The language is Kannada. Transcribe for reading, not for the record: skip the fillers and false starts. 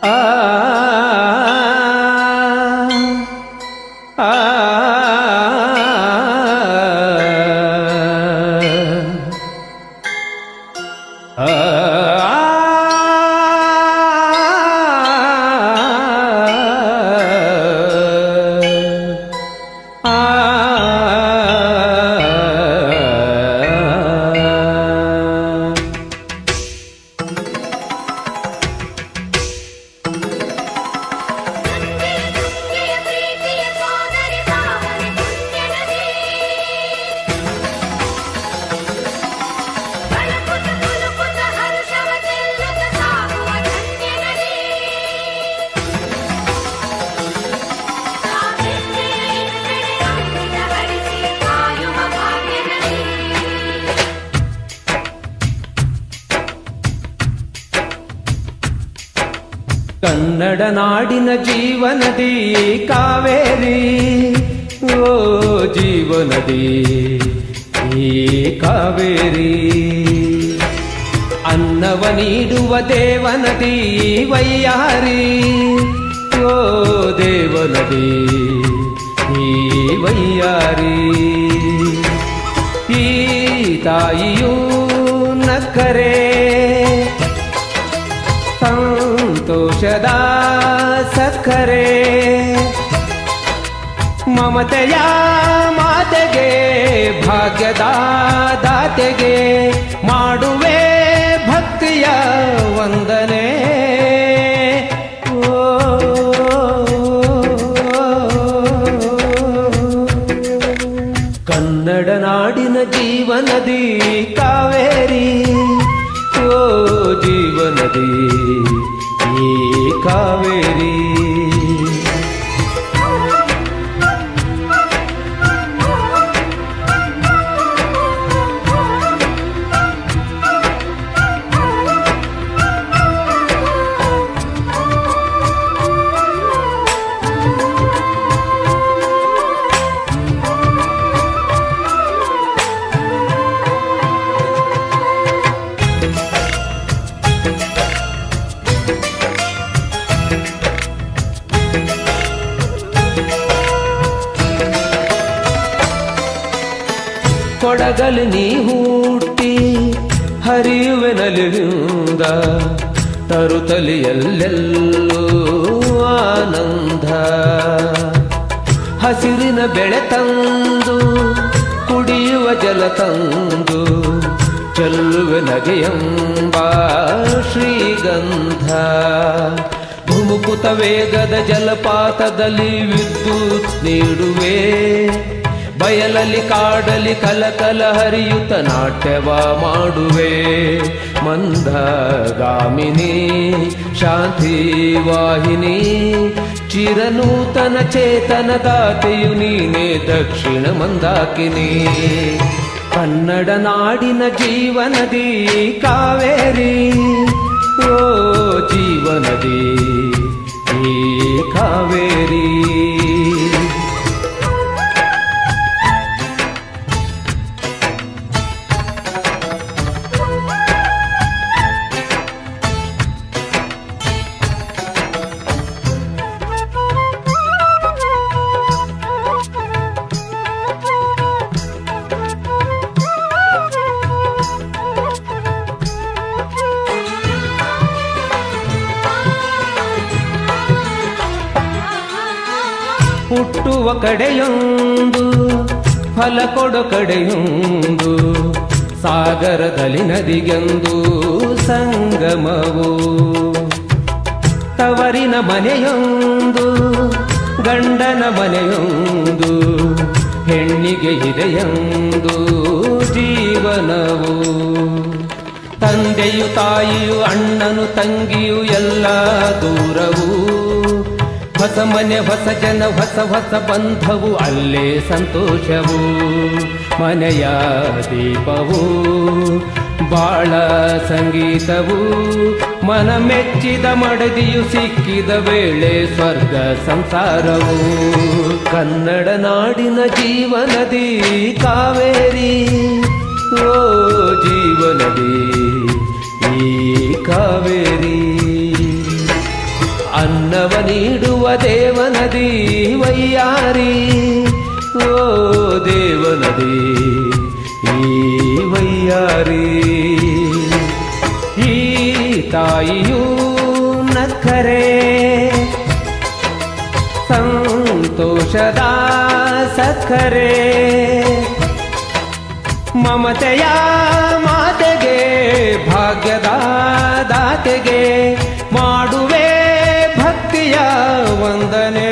ಆ ಆ ಕನ್ನಡ ನಾಡಿನ ಜೀವನದಿ ಕಾವೇರಿ, ಓ ಜೀವನದಿ ಈ ಕಾವೇರಿ. ಅನ್ನವ ನೀಡುವ ದೇವನದಿ ವೈಯಾರಿ, ಓ ದೇವನದಿ ಈ ವೈಯಾರಿ. ಈ ತಾಯಿಯೂ ನಕ್ಕರೆ ಸಂತೋಷದ ಸಕ್ಕರೆ, ಮಮತೆಯ ಮಾತೆಗೆ ಭಾಗ್ಯದ ದಾತೆಗೆ ಮಾಡುವೆ ಭಕ್ತಿಯ ವಂದನೆ. ಕನ್ನಡ ನಾಡಿನ ಜೀವನದಿ ಕಾವೇರಿ, ಓ ಜೀವನದಿ ಈ ಕಾವೇರಿ. ಕೊಡಗಲು ನೀ ಹುಟ್ಟಿ ಹರಿಯುವೆ ನಲಿಯುವುದ, ತರುತ್ತಲಿ ಎಲ್ಲೆಲ್ಲೂ ಆನಂದ. ಹಸಿರಿನ ಬೆಳೆ ತಂದು ಕುಡಿಯುವ ಜಲ ತಂದು ಚೆಲ್ಲುವೆ ನಗೆಯಂಬ ಶ್ರೀಗಂಧ. ಧುಮುಕುತ ವೇಗದ ಜಲಪಾತದಲ್ಲಿ ವಿದ್ಯುತ್ ನೀಡುವೆ, ಬಯಲಲ್ಲಿ ಕಾಡಲಿ ಕಲಕಲ ಹರಿಯುತ್ತ ನಾಟ್ಯವ ಮಾಡುವೆ. ಮಂದಗಾಮಿನಿ ಶಾಂತಿ ವಾಹಿನಿ, ಚಿರನೂತನ ಚೇತನ ದಾತೆಯು ನೀನೇ ದಕ್ಷಿಣ ಮಂದಾಕಿನಿ. ಕನ್ನಡ ನಾಡಿನ ಜೀವನದಿ ಕಾವೇರಿ, ಓ ಜೀವನದಿ ಈ ಕಾವೇರಿ. ಹುಟ್ಟುವ ಕಡೆಯೊಂದು ಫಲ ಕೊಡೋ ಕಡೆಯೊಂದು, ಸಾಗರದಲ್ಲಿ ನದಿಗೆಂದು ಸಂಗಮವು. ತವರಿನ ಮನೆಯೊಂದು ಗಂಡನ ಮನೆಯೊಂದು, ಹೆಣ್ಣಿಗೆ ಇದೆಯೊಂದು ಜೀವನವು. ತಂದೆಯು ತಾಯಿಯು ಅಣ್ಣನು ತಂಗಿಯು ಎಲ್ಲ ದೂರವು, ಹೊಸ ಮನೆ ಹೊಸ ಜನ ಹೊಸ ಹೊಸ ಬಂಧವು ಅಲ್ಲೇ ಸಂತೋಷವು. ಮನೆಯ ದೀಪವು ಬಾಳ ಸಂಗೀತವು, ಮನ ಮೆಚ್ಚಿದ ಮಡದಿಯು ಸಿಕ್ಕಿದ ವೇಳೆ ಸ್ವರ್ಗ ಸಂಸಾರವು. ಕನ್ನಡ ನಾಡಿನ ಜೀವನದಿ ಕಾವೇರಿ, ಓ ಜೀವನದಿ ಈ ಕಾವೇರಿ. ಅನ್ನವ ನೀಡುವ ದೇವನದಿ ವೈಯಾರಿ, ಓ ದೇವನದಿ ಈ ವೈಯಾರಿ. ಈ ತಾಯಿಯೂ ನಕ್ಕರೆ ಸಂತೋಷದ ಸಕ್ಕರೆ, ಮಮತೆಯ ಮಾತೆಗೆ ಭಾಗ್ಯದ ದಾತೆಗೆ ಮಾಡುವೆ ಭಕ್ತಿಯ ವಂದನೆ.